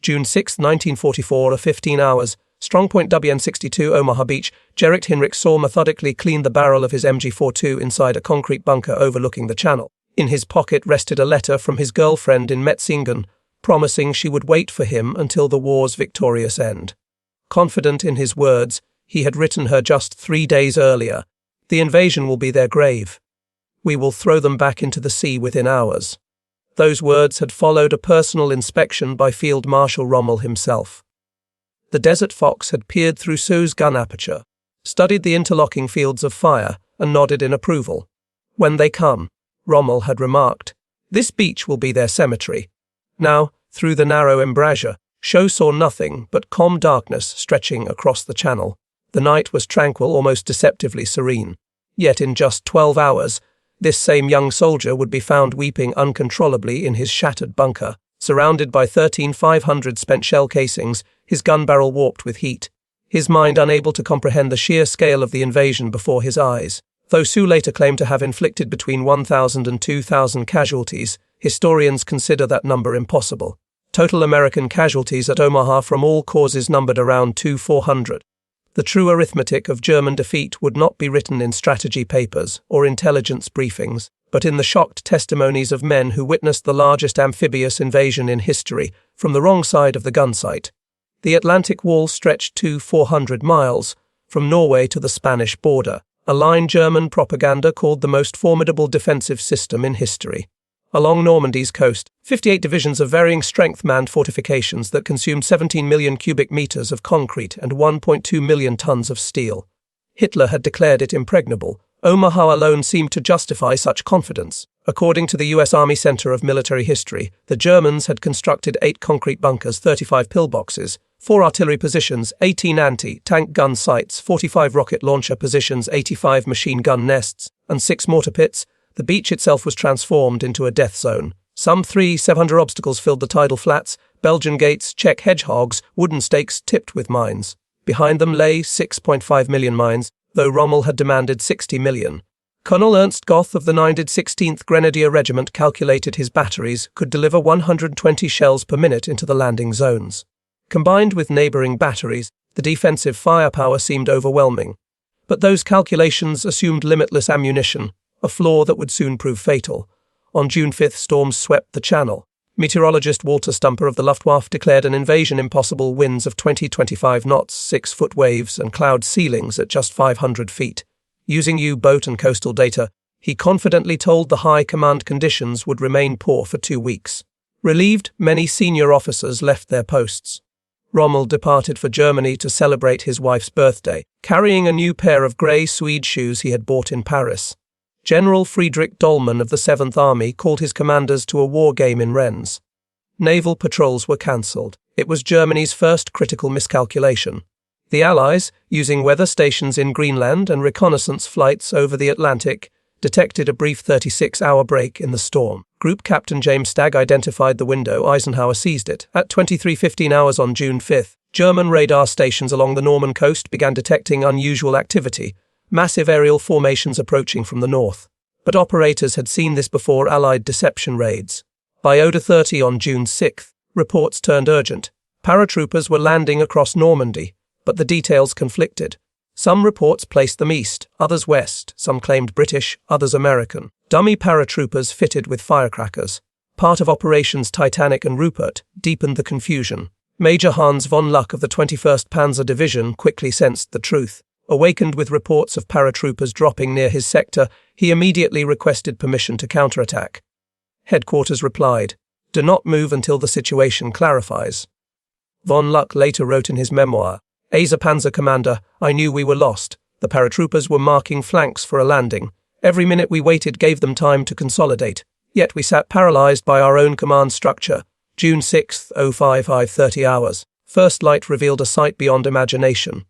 June 6, 1944, 15 hours. Strongpoint WN62, Omaha Beach. Heinrich Severloh methodically cleaned the barrel of his MG42 inside a concrete bunker overlooking the channel. In his pocket rested a letter from his girlfriend in Metzingen, promising she would wait for him until the war's victorious end. Confident in his words, he had written her just 3 days earlier, "The invasion will be their grave. We will throw them back into the sea within hours." Those words had followed a personal inspection by Field Marshal Rommel himself. The Desert Fox had peered through Severloh's gun aperture, studied the interlocking fields of fire, and nodded in approval. "When they come," Rommel had remarked, "this beach will be their cemetery." Now, through the narrow embrasure, Severloh saw nothing but calm darkness stretching across the channel. The night was tranquil, almost deceptively serene. Yet in just 12 hours, this same young soldier would be found weeping uncontrollably in his shattered bunker, surrounded by 13,500 spent shell casings, his gun barrel warped with heat, his mind unable to comprehend the sheer scale of the invasion before his eyes. Though Severloh later claimed to have inflicted between 1,000 and 2,000 casualties, historians consider that number impossible. Total American casualties at Omaha from all causes numbered around 2,400. The true arithmetic of German defeat would not be written in strategy papers or intelligence briefings, but in the shocked testimonies of men who witnessed the largest amphibious invasion in history from the wrong side of the gun sight. The Atlantic Wall stretched 400 miles, from Norway to the Spanish border, a line German propaganda called the most formidable defensive system in history. Along Normandy's coast, 58 divisions of varying strength manned fortifications that consumed 17 million cubic meters of concrete and 1.2 million tons of steel. Hitler had declared it impregnable. Omaha alone seemed to justify such confidence. According to the U.S. Army Center of Military History, the Germans had constructed 8 concrete bunkers, 35 pillboxes, 4 artillery positions, 18 anti-tank gun sites, 45 rocket launcher positions, 85 machine gun nests, and 6 mortar pits. The beach itself was transformed into a death zone. Some 700 obstacles filled the tidal flats, Belgian gates, Czech hedgehogs, wooden stakes tipped with mines. Behind them lay 6.5 million mines, though Rommel had demanded 60 million. Colonel Ernst Goth of the 916th Grenadier Regiment calculated his batteries could deliver 120 shells per minute into the landing zones. Combined with neighbouring batteries, the defensive firepower seemed overwhelming. But those calculations assumed limitless ammunition, a flaw that would soon prove fatal. On June 5, storms swept the channel. Meteorologist Walter Stumper of the Luftwaffe declared an invasion impossible, winds of 20-25 knots, 6-foot waves, and cloud ceilings at just 500 feet. Using U-boat and coastal data, he confidently told the High Command conditions would remain poor for 2 weeks. Relieved, many senior officers left their posts. Rommel departed for Germany to celebrate his wife's birthday, carrying a new pair of grey suede shoes he had bought in Paris. General Friedrich Dollmann of the 7th Army called his commanders to a war game in Rennes. Naval patrols were cancelled. It was Germany's first critical miscalculation. The Allies, using weather stations in Greenland and reconnaissance flights over the Atlantic, detected a brief 36-hour break in the storm. Group Captain James Stagg identified the window. Eisenhower seized it. At 23:15 hours on June 5, German radar stations along the Norman coast began detecting unusual activity, massive aerial formations approaching from the north. But operators had seen this before Allied deception raids. By 0:30 on June 6, reports turned urgent. Paratroopers were landing across Normandy, but the details conflicted. Some reports placed them east, others west, some claimed British, others American. Dummy paratroopers fitted with firecrackers. Part of Operations Titanic and Rupert deepened the confusion. Major Hans von Luck of the 21st Panzer Division quickly sensed the truth. Awakened with reports of paratroopers dropping near his sector, he immediately requested permission to counterattack. Headquarters replied, "Do not move until the situation clarifies." Von Luck later wrote in his memoir, "As a Panzer Commander, I knew we were lost. The paratroopers were marking flanks for a landing. Every minute we waited gave them time to consolidate. Yet we sat paralyzed by our own command structure." June 6, 05:30 hours. First light revealed a sight beyond imagination.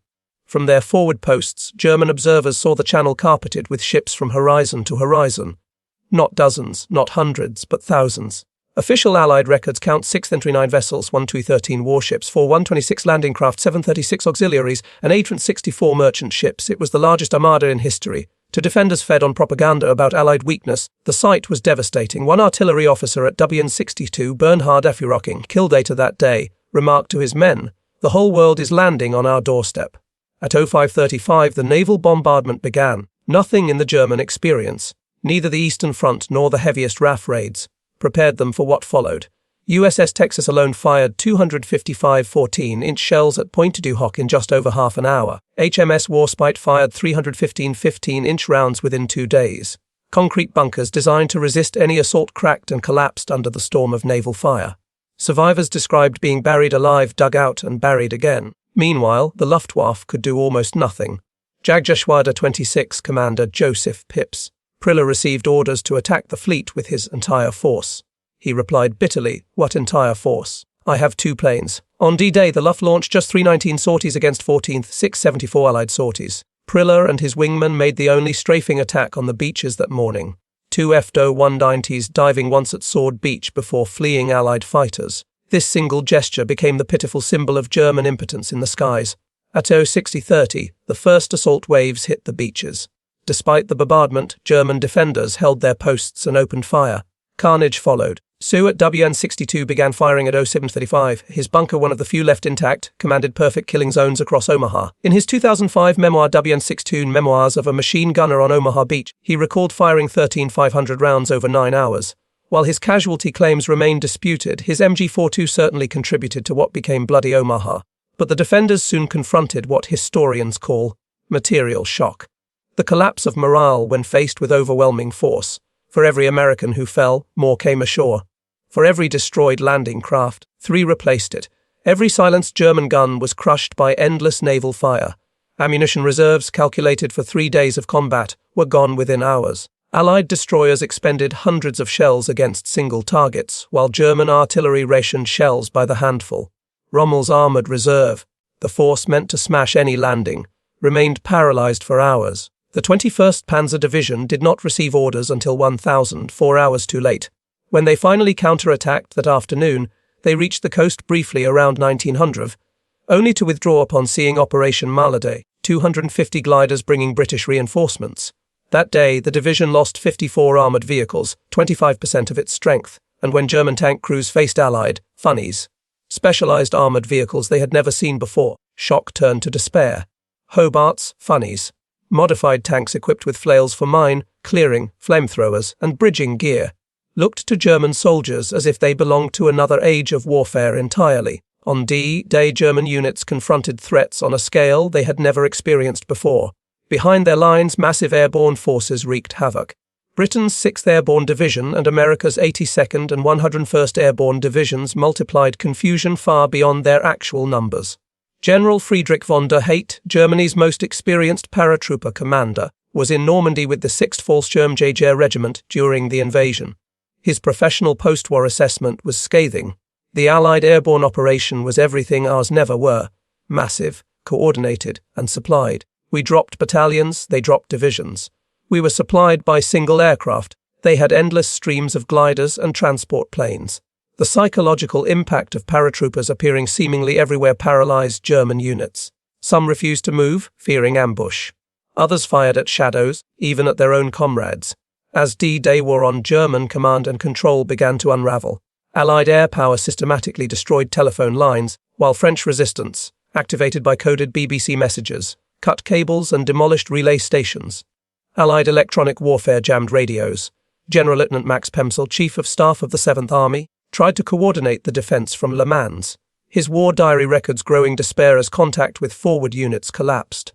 From their forward posts, German observers saw the channel carpeted with ships from horizon to horizon. Not dozens, not hundreds, but thousands. Official Allied records count 639 vessels, 1213 warships, 4126 landing craft, 736 auxiliaries, and 864 merchant ships. It was the largest armada in history. To defenders fed on propaganda about Allied weakness, the sight was devastating. One artillery officer at WN62, Bernhard Effuroking, killed later that day, remarked to his men, "The whole world is landing on our doorstep." At 05:35 the naval bombardment began, nothing in the German experience, neither the Eastern Front nor the heaviest RAF raids, prepared them for what followed. USS Texas alone fired 255 14-inch shells at Pointe du Hoc in just over half an hour. HMS Warspite fired 315 15-inch rounds within 2 days. Concrete bunkers designed to resist any assault cracked and collapsed under the storm of naval fire. Survivors described being buried alive, dug out, and buried again. Meanwhile, the Luftwaffe could do almost nothing. Jagdgeschwader 26 Commander Joseph Pips Priller received orders to attack the fleet with his entire force. He replied bitterly, "What entire force? I have 2 planes." On D-Day, the Luft launched just 319 sorties against 14th 674 Allied sorties. Priller and his wingmen made the only strafing attack on the beaches that morning. 2 F-190s diving once at Sword Beach before fleeing Allied fighters. This single gesture became the pitiful symbol of German impotence in the skies. At 06:30, the first assault waves hit the beaches. Despite the bombardment, German defenders held their posts and opened fire. Carnage followed. Sue at WN-62 began firing at 07:35. His bunker, one of the few left intact, commanded perfect killing zones across Omaha. In his 2005 memoir WN-62 Memoirs of a Machine Gunner on Omaha Beach, he recalled firing 13,500 rounds over 9 hours. While his casualty claims remain disputed, his MG-42 certainly contributed to what became Bloody Omaha. But the defenders soon confronted what historians call material shock. The collapse of morale when faced with overwhelming force. For every American who fell, more came ashore. For every destroyed landing craft, 3 replaced it. Every silenced German gun was crushed by endless naval fire. Ammunition reserves, calculated for 3 days of combat, were gone within hours. Allied destroyers expended hundreds of shells against single targets, while German artillery rationed shells by the handful. Rommel's armoured reserve, the force meant to smash any landing, remained paralysed for hours. The 21st Panzer Division did not receive orders until 1,004 hours too late. When they finally counterattacked that afternoon, they reached the coast briefly around 1900, only to withdraw upon seeing Operation Malade, 250 gliders bringing British reinforcements. That day, the division lost 54 armoured vehicles, 25% of its strength, and when German tank crews faced Allied, funnies, specialised armoured vehicles they had never seen before, shock turned to despair. Hobarts, funnies, modified tanks equipped with flails for mine, clearing, flamethrowers, and bridging gear, looked to German soldiers as if they belonged to another age of warfare entirely. On D-Day, German units confronted threats on a scale they had never experienced before. Behind their lines, massive airborne forces wreaked havoc. Britain's 6th Airborne Division and America's 82nd and 101st Airborne Divisions multiplied confusion far beyond their actual numbers. General Friedrich von der Heydte, Germany's most experienced paratrooper commander, was in Normandy with the 6th Fallschirmjäger Regiment during the invasion. His professional post-war assessment was scathing. The Allied airborne operation was everything ours never were: massive, coordinated, and supplied. We dropped battalions, they dropped divisions. We were supplied by single aircraft. They had endless streams of gliders and transport planes. The psychological impact of paratroopers appearing seemingly everywhere paralyzed German units. Some refused to move, fearing ambush. Others fired at shadows, even at their own comrades. As D-Day wore on, German command and control began to unravel. Allied air power systematically destroyed telephone lines, while French resistance, activated by coded BBC messages, cut cables and demolished relay stations. Allied electronic warfare jammed radios. General Lieutenant Max Pemsel, Chief of Staff of the 7th Army, tried to coordinate the defence from Le Mans. His war diary records growing despair as contact with forward units collapsed.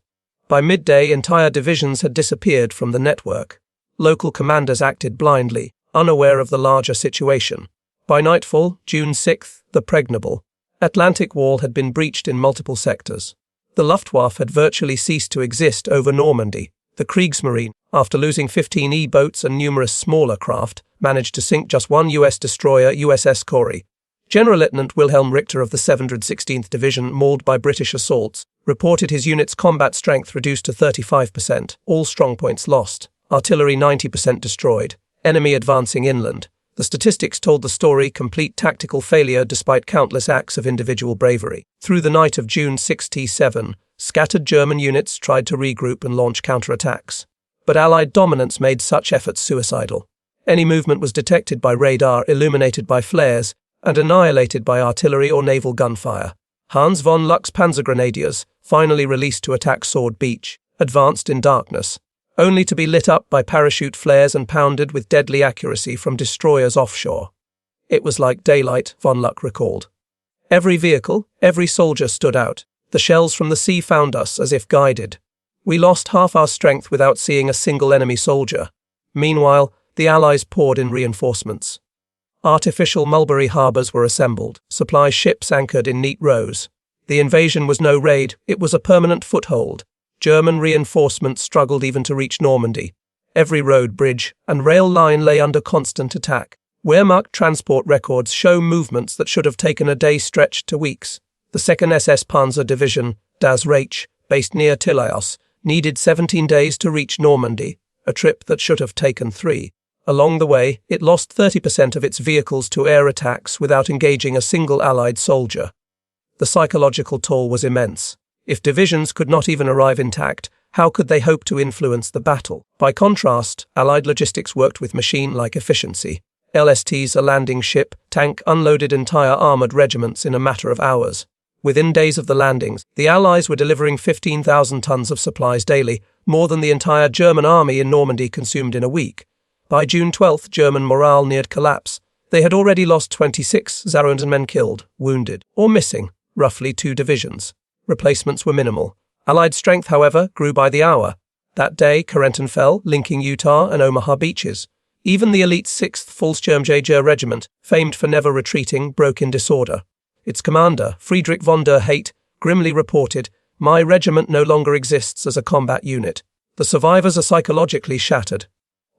By midday, entire divisions had disappeared from the network. Local commanders acted blindly, unaware of the larger situation. By nightfall, June 6th, the pregnable Atlantic Wall had been breached in multiple sectors. The Luftwaffe had virtually ceased to exist over Normandy. The Kriegsmarine, after losing 15 E-boats and numerous smaller craft, managed to sink just one U.S. destroyer, USS Corrie. General Lieutenant Wilhelm Richter of the 716th Division, mauled by British assaults, reported his unit's combat strength reduced to 35%, all strongpoints lost. Artillery 90% destroyed, enemy advancing inland. The statistics told the story: complete tactical failure despite countless acts of individual bravery. Through the night of June 67, scattered German units tried to regroup and launch counterattacks. But Allied dominance made such efforts suicidal. Any movement was detected by radar illuminated by flares, and annihilated by artillery or naval gunfire. Hans von Luck's Panzergrenadiers, finally released to attack Sword Beach, advanced in darkness, only to be lit up by parachute flares and pounded with deadly accuracy from destroyers offshore. It was like daylight, von Luck recalled. Every vehicle, every soldier stood out. The shells from the sea found us as if guided. We lost half our strength without seeing a single enemy soldier. Meanwhile, the Allies poured in reinforcements. Artificial mulberry harbours were assembled, supply ships anchored in neat rows. The invasion was no raid, it was a permanent foothold. German reinforcements struggled even to reach Normandy. Every road, bridge, and rail line lay under constant attack. Wehrmacht transport records show movements that should have taken a day stretched to weeks. The 2nd SS Panzer Division, Das Reich, based near Falaise, needed 17 days to reach Normandy, a trip that should have taken 3. Along the way, it lost 30% of its vehicles to air attacks without engaging a single Allied soldier. The psychological toll was immense. If divisions could not even arrive intact, how could they hope to influence the battle? By contrast, Allied logistics worked with machine-like efficiency. LSTs, a landing ship, tank unloaded entire armoured regiments in a matter of hours. Within days of the landings, the Allies were delivering 15,000 tons of supplies daily, more than the entire German army in Normandy consumed in a week. By June 12, German morale neared collapse. They had already lost 26,000 men killed, wounded, or missing, roughly 2 divisions. Replacements were minimal. Allied strength, however, grew by the hour. That day, Corentin fell, linking Utah and Omaha beaches. Even the elite 6th Fallschirmjäger Regiment, famed for never retreating, broke in disorder. Its commander, Friedrich von der Heydte, grimly reported, "My regiment no longer exists as a combat unit. The survivors are psychologically shattered."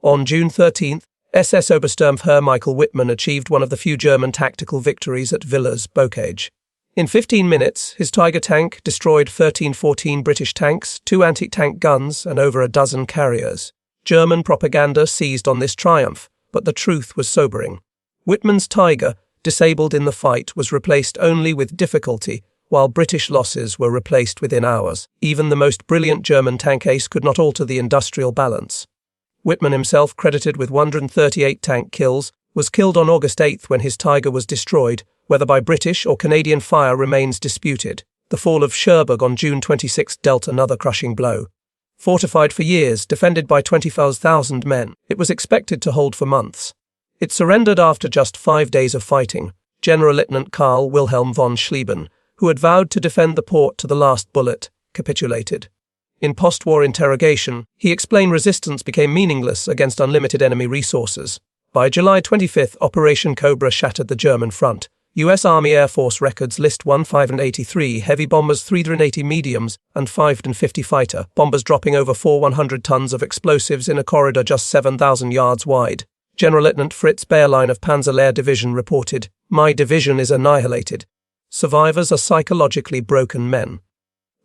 On June 13th, SS Obersturmführer Michael Wittmann achieved one of the few German tactical victories at Falaise Pocket. In 15 minutes, his Tiger tank destroyed 13-14 British tanks, 2 anti-tank guns, and over a dozen carriers. German propaganda seized on this triumph, but the truth was sobering. Wittmann's Tiger, disabled in the fight, was replaced only with difficulty, while British losses were replaced within hours. Even the most brilliant German tank ace could not alter the industrial balance. Wittmann himself, credited with 138 tank kills, was killed on August 8 when his Tiger was destroyed. Whether by British or Canadian fire remains disputed. The fall of Cherbourg on June 26 dealt another crushing blow. Fortified for years, defended by 25,000 men, it was expected to hold for months. It surrendered after just 5 days of fighting. General Lieutenant Karl Wilhelm von Schlieben, who had vowed to defend the port to the last bullet, capitulated. In post-war interrogation, he explained resistance became meaningless against unlimited enemy resources. By July 25, Operation Cobra shattered the German front. U.S. Army Air Force records list 1583 heavy bombers, 380 mediums, and 550 fighter bombers dropping over 100 tons of explosives in a corridor just 7,000 yards wide. General Lieutenant Fritz Behrlein of Panzer Air Division reported, "My division is annihilated. Survivors are psychologically broken men."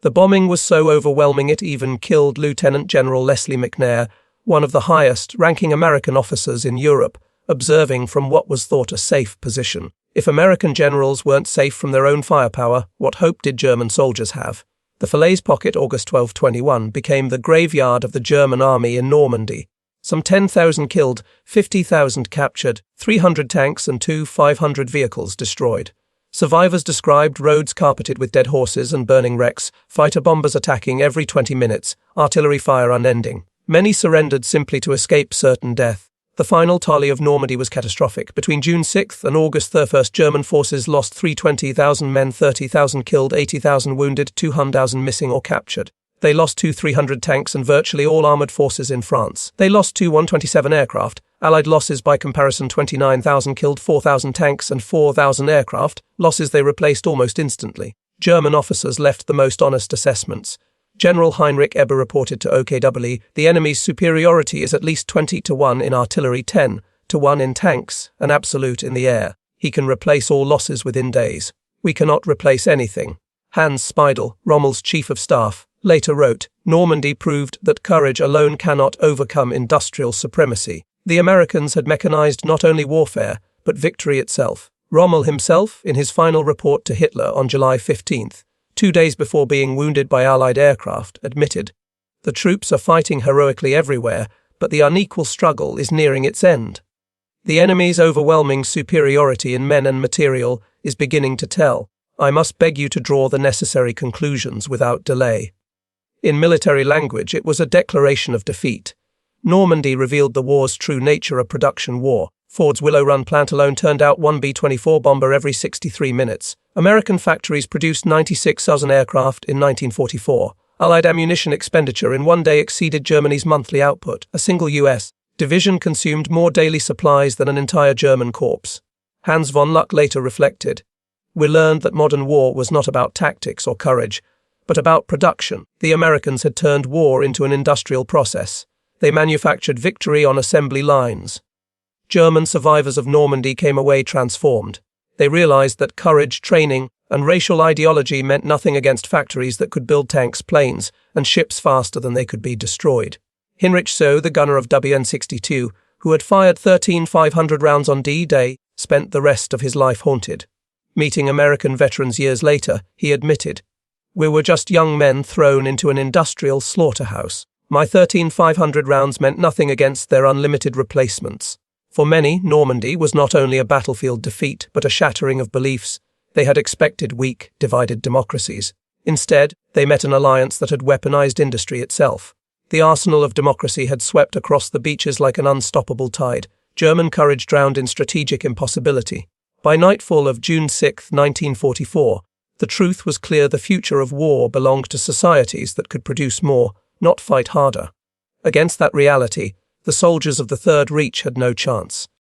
The bombing was so overwhelming it even killed Lieutenant General Leslie McNair, one of the highest-ranking American officers in Europe, observing from what was thought a safe position. If American generals weren't safe from their own firepower, what hope did German soldiers have? The Falaise Pocket, August 12-21, became the graveyard of the German army in Normandy. Some 10,000 killed, 50,000 captured, 300 tanks and 500 vehicles destroyed. Survivors described roads carpeted with dead horses and burning wrecks, fighter bombers attacking every 20 minutes, artillery fire unending. Many surrendered simply to escape certain death. The final tally of Normandy was catastrophic. Between June 6 and August 31, German forces lost 320,000 men, 30,000 killed, 80,000 wounded, 200,000 missing or captured. They lost 300 tanks and virtually all armoured forces in France. They lost 127 aircraft. Allied losses by comparison: 29,000 killed, 4,000 tanks and 4,000 aircraft, losses they replaced almost instantly. German officers left the most honest assessments. General Heinrich Severloh reported to OKW, "The enemy's superiority is at least 20-1 in artillery, 10-1 in tanks, and absolute in the air. He can replace all losses within days. We cannot replace anything." Hans Speidel, Rommel's chief of staff, later wrote, "Normandy proved that courage alone cannot overcome industrial supremacy. The Americans had mechanized not only warfare, but victory itself." Rommel himself, in his final report to Hitler on July 15th, 2 days before being wounded by Allied aircraft, admitted, "The troops are fighting heroically everywhere, but the unequal struggle is nearing its end." The enemy's overwhelming superiority in men and material is beginning to tell. I must beg you to draw the necessary conclusions without delay. In military language, it was a declaration of defeat. Normandy revealed the war's true nature, a production war. Ford's Willow Run plant alone turned out one B-24 bomber every 63 minutes. American factories produced 96,000 aircraft in 1944. Allied ammunition expenditure in one day exceeded Germany's monthly output. A single U.S. division consumed more daily supplies than an entire German corps. Hans von Luck later reflected, "We learned that modern war was not about tactics or courage, but about production." The Americans had turned war into an industrial process. They manufactured victory on assembly lines. German survivors of Normandy came away transformed. They realized that courage, training, and racial ideology meant nothing against factories that could build tanks, planes, and ships faster than they could be destroyed. Heinrich Severloh, the gunner of WN-62, who had fired 13,500 rounds on D-Day, spent the rest of his life haunted. Meeting American veterans years later, he admitted, "We were just young men thrown into an industrial slaughterhouse. My 13,500 rounds meant nothing against their unlimited replacements." For many, Normandy was not only a battlefield defeat, but a shattering of beliefs. They had expected weak, divided democracies. Instead, they met an alliance that had weaponized industry itself. The arsenal of democracy had swept across the beaches like an unstoppable tide. German courage drowned in strategic impossibility. By nightfall of June 6, 1944, the truth was clear: the future of war belonged to societies that could produce more, not fight harder. Against that reality, the soldiers of the Third Reich had no chance.